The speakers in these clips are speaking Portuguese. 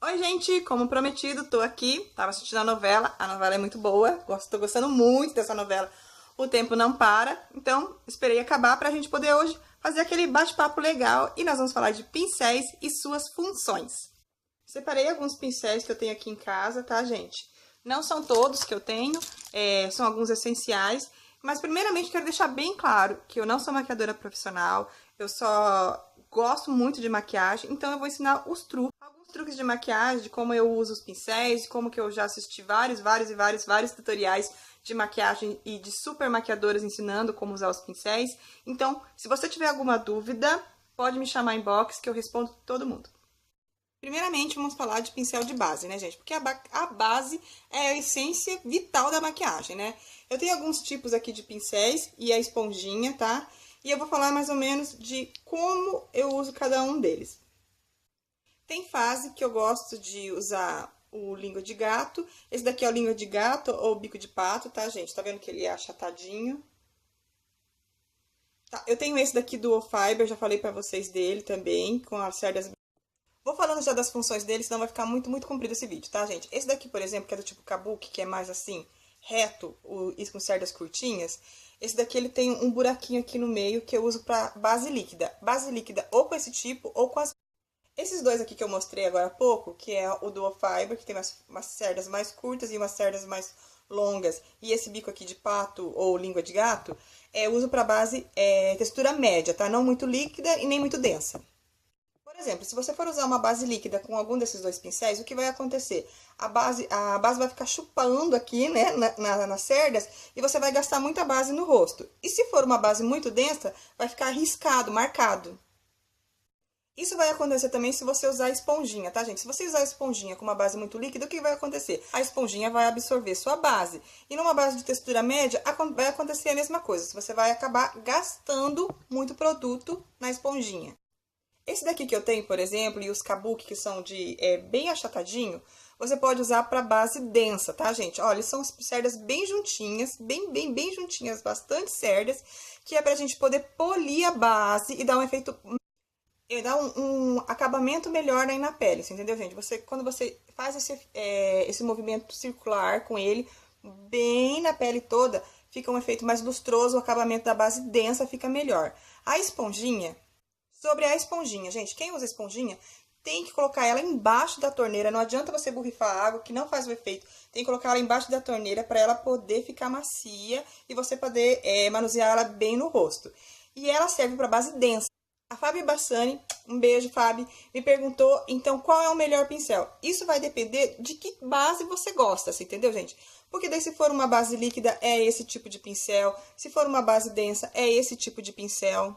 Oi, gente! Como prometido, tô aqui. Tava assistindo a novela é muito boa. Tô gostando muito dessa novela. O tempo não para, então esperei acabar pra gente poder hoje fazer aquele bate-papo legal e nós vamos falar de pincéis e suas funções. Separei alguns pincéis que eu tenho aqui em casa, tá, gente? Não são todos que eu tenho, são alguns essenciais, mas primeiramente quero deixar bem claro que eu não sou maquiadora profissional, eu só gosto muito de maquiagem, então eu vou ensinar os truques, alguns truques de maquiagem, de como eu uso os pincéis, de como que eu já assisti vários tutoriais de maquiagem e de super maquiadoras ensinando como usar os pincéis. Então, se você tiver alguma dúvida, pode me chamar em box que eu respondo todo mundo. Primeiramente, vamos falar de pincel de base, né, gente? Porque a base é a essência vital da maquiagem, né? Eu tenho alguns tipos aqui de pincéis e a esponjinha, tá? E eu vou falar mais ou menos de como eu uso cada um deles. Tem fase que eu gosto de usar o língua de gato. Esse daqui é o língua de gato ou bico de pato, tá, gente? Tá vendo que ele é achatadinho? Tá, eu tenho esse daqui do Fiber, já falei pra vocês dele também, com as cerdas. Vou falando já das funções dele, senão vai ficar muito comprido esse vídeo, tá, gente? Esse daqui, por exemplo, que é do tipo kabuki, que é mais assim, reto, e com cerdas curtinhas. Esse daqui, ele tem um buraquinho aqui no meio que eu uso pra base líquida. Base líquida ou com esse tipo, ou com as... Esses dois aqui que eu mostrei agora há pouco, que é o Duo Fiber, que tem umas cerdas mais curtas e umas cerdas mais longas, e esse bico aqui de pato ou língua de gato, eu uso pra base textura média, tá? Não muito líquida e nem muito densa. Por exemplo, se você for usar uma base líquida com algum desses dois pincéis, o que vai acontecer? A base vai ficar chupando aqui, né, nas cerdas, e você vai gastar muita base no rosto. E se for uma base muito densa, vai ficar riscado, marcado. Isso vai acontecer também se você usar a esponjinha, tá, gente? Se você usar a esponjinha com uma base muito líquida, o que vai acontecer? A esponjinha vai absorver sua base. E numa base de textura média, vai acontecer a mesma coisa. Você vai acabar gastando muito produto na esponjinha. Esse daqui que eu tenho, por exemplo, e os kabuki, que são de bem achatadinho, você pode usar para base densa, tá, gente? Olha, são cerdas bem juntinhas, bem juntinhas, bastante cerdas, que é pra gente poder polir a base e dar um efeito, dar um acabamento melhor aí na pele, você entendeu, gente? Quando você faz esse movimento circular com ele, bem na pele toda, fica um efeito mais lustroso, o acabamento da base densa fica melhor. A esponjinha... Sobre a esponjinha, gente, quem usa esponjinha tem que colocar ela embaixo da torneira. Não adianta você borrifar a água, que não faz o efeito. Tem que colocar ela embaixo da torneira para ela poder ficar macia e você poder manusear ela bem no rosto. E ela serve para base densa. A Fabi Bassani, um beijo, Fabi, me perguntou, então, qual é o melhor pincel? Isso vai depender de que base você gosta, você entendeu, gente? Porque daí, se for uma base líquida, é esse tipo de pincel. Se for uma base densa, é esse tipo de pincel.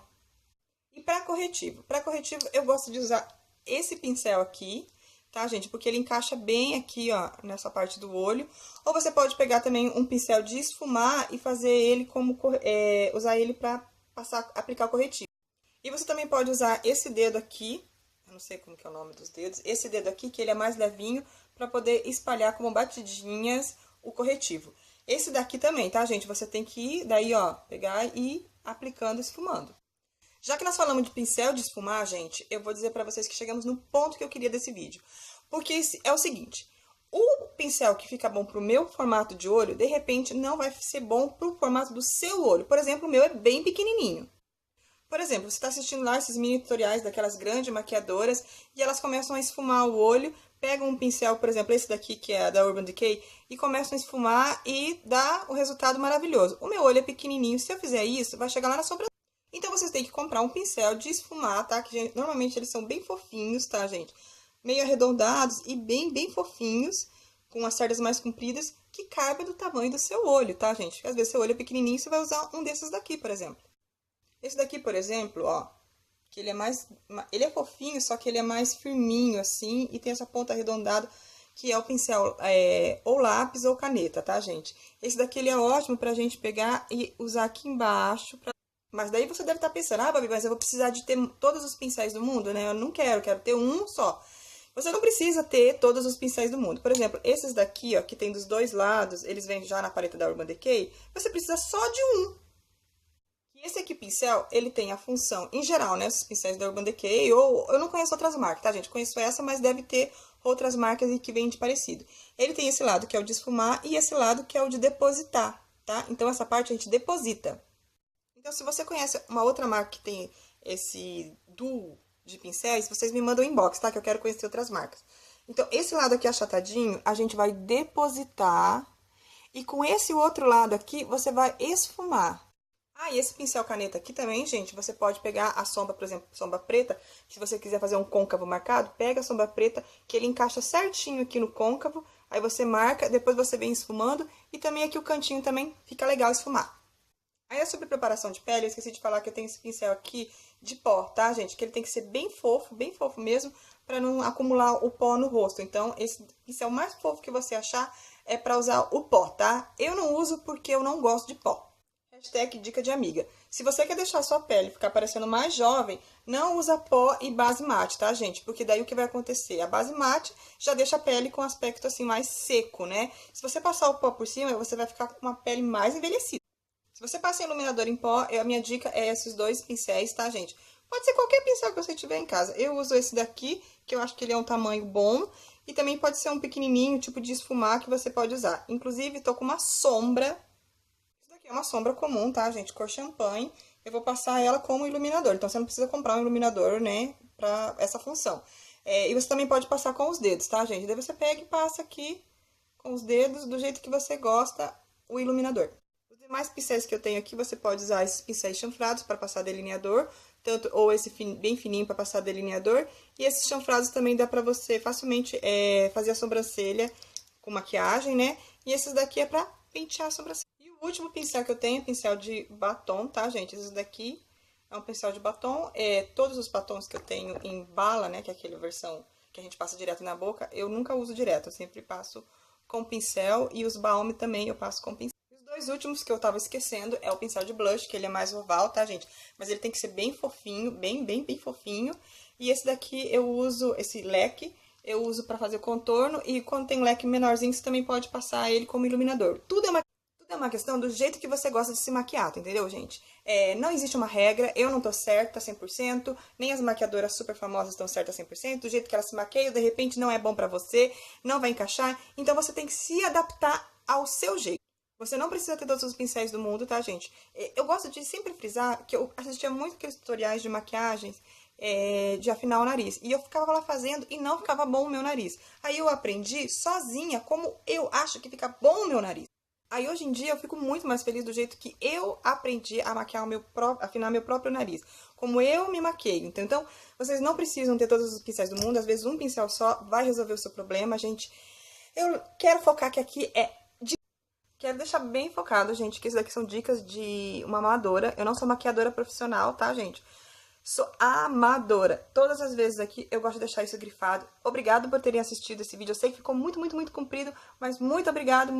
E para corretivo? Para corretivo, eu gosto de usar esse pincel aqui, tá, gente? Porque ele encaixa bem aqui, ó, nessa parte do olho. Ou você pode pegar também um pincel de esfumar e fazer ele como... usar ele para aplicar o corretivo. E você também pode usar esse dedo aqui, eu não sei como que é o nome dos dedos, esse dedo aqui, que ele é mais levinho, para poder espalhar como batidinhas o corretivo. Esse daqui também, tá, gente? Você tem que ir, daí, ó, pegar e ir aplicando, esfumando. Já que nós falamos de pincel de esfumar, gente, eu vou dizer pra vocês que chegamos no ponto que eu queria desse vídeo. Porque é o seguinte, o pincel que fica bom pro meu formato de olho, de repente, não vai ser bom pro formato do seu olho. Por exemplo, o meu é bem pequenininho. Por exemplo, você está assistindo lá esses mini tutoriais daquelas grandes maquiadoras e elas começam a esfumar o olho, pegam um pincel, por exemplo, esse daqui que é da Urban Decay, e começam a esfumar e dá o resultado maravilhoso. O meu olho é pequenininho, se eu fizer isso, vai chegar lá na sobrancelha. Então, vocês têm que comprar um pincel de esfumar, tá? Que normalmente eles são bem fofinhos, tá, gente? Meio arredondados e bem fofinhos, com as cerdas mais compridas, que caibam do tamanho do seu olho, tá, gente? Porque às vezes seu olho é pequenininho, você vai usar um desses daqui, por exemplo. Esse daqui, por exemplo, ó, que ele é mais... Ele é fofinho, só que ele é mais firminho, assim, e tem essa ponta arredondada, que é o pincel ou lápis ou caneta, tá, gente? Esse daqui, ele é ótimo pra gente pegar e usar aqui embaixo, Mas daí você deve estar pensando, ah, Babi, mas eu vou precisar de ter todos os pincéis do mundo, né? Eu não quero ter um só. Você não precisa ter todos os pincéis do mundo. Por exemplo, esses daqui, ó, que tem dos dois lados, eles vêm já na paleta da Urban Decay, você precisa só de um. E esse aqui, pincel, ele tem a função, em geral, né, esses pincéis da Urban Decay, ou eu não conheço outras marcas, tá, gente? Conheço essa, mas deve ter outras marcas e que vende parecido. Ele tem esse lado que é o de esfumar e esse lado que é o de depositar, tá? Então, essa parte a gente deposita. Então, se você conhece uma outra marca que tem esse duo de pincéis, vocês me mandam inbox, tá? Que eu quero conhecer outras marcas. Então, esse lado aqui achatadinho, a gente vai depositar. E com esse outro lado aqui, você vai esfumar. Ah, e esse pincel caneta aqui também, gente, você pode pegar a sombra, por exemplo, sombra preta. Se você quiser fazer um côncavo marcado, pega a sombra preta, que ele encaixa certinho aqui no côncavo. Aí você marca, depois você vem esfumando. E também aqui o cantinho também fica legal esfumar. Aí, sobre preparação de pele, eu esqueci de falar que eu tenho esse pincel aqui de pó, tá, gente? Que ele tem que ser bem fofo mesmo, pra não acumular o pó no rosto. Então, esse pincel mais fofo que você achar é pra usar o pó, tá? Eu não uso porque eu não gosto de pó. Hashtag dica de amiga. Se você quer deixar a sua pele ficar parecendo mais jovem, não usa pó e base mate, tá, gente? Porque daí o que vai acontecer? A base mate já deixa a pele com um aspecto assim mais seco, né? Se você passar o pó por cima, você vai ficar com uma pele mais envelhecida. Se você passa iluminador em pó, a minha dica é esses dois pincéis, tá, gente? Pode ser qualquer pincel que você tiver em casa. Eu uso esse daqui, que eu acho que ele é um tamanho bom. E também pode ser um pequenininho, tipo de esfumar, que você pode usar. Inclusive, tô com uma sombra. Isso daqui é uma sombra comum, tá, gente? Cor champanhe. Eu vou passar ela como iluminador. Então, você não precisa comprar um iluminador, né, pra essa função. E você também pode passar com os dedos, tá, gente? Daí você pega e passa aqui com os dedos, do jeito que você gosta, o iluminador. Mais pincéis que eu tenho aqui, você pode usar esses pincéis chanfrados para passar delineador, tanto ou esse bem fininho para passar delineador, e esses chanfrados também dá para você facilmente fazer a sobrancelha com maquiagem, né? E esses daqui é para pentear a sobrancelha. E o último pincel que eu tenho é pincel de batom, tá, gente? Esse daqui é um pincel de batom, todos os batons que eu tenho em bala, né, que é aquela versão que a gente passa direto na boca, eu nunca uso direto, eu sempre passo com pincel, e os balme também eu passo com pincel. Os últimos que eu tava esquecendo é o pincel de blush, que ele é mais oval, tá, gente? Mas ele tem que ser bem fofinho, bem fofinho. E esse daqui eu uso, esse leque, eu uso pra fazer o contorno. E quando tem leque menorzinho, você também pode passar ele como iluminador. Tudo é uma questão do jeito que você gosta de se maquiar, tá, entendeu, gente? Não existe uma regra, eu não tô certa 100%, nem as maquiadoras super famosas estão certas 100%. Do jeito que elas se maquiam, de repente não é bom pra você, não vai encaixar. Então, você tem que se adaptar ao seu jeito. Você não precisa ter todos os pincéis do mundo, tá, gente? Eu gosto de sempre frisar que eu assistia muito aqueles tutoriais de maquiagens de afinar o nariz. E eu ficava lá fazendo e não ficava bom o meu nariz. Aí eu aprendi sozinha como eu acho que fica bom o meu nariz. Aí hoje em dia eu fico muito mais feliz do jeito que eu aprendi a maquiar afinar meu próprio nariz. Como eu me maqueio. Então, vocês não precisam ter todos os pincéis do mundo. Às vezes um pincel só vai resolver o seu problema, gente. Eu quero focar que aqui quero deixar bem focado, gente, que isso daqui são dicas de uma amadora. Eu não sou maquiadora profissional, tá, gente? Sou amadora. Todas as vezes aqui eu gosto de deixar isso grifado. Obrigado por terem assistido esse vídeo. Eu sei que ficou muito comprido, mas muito obrigado.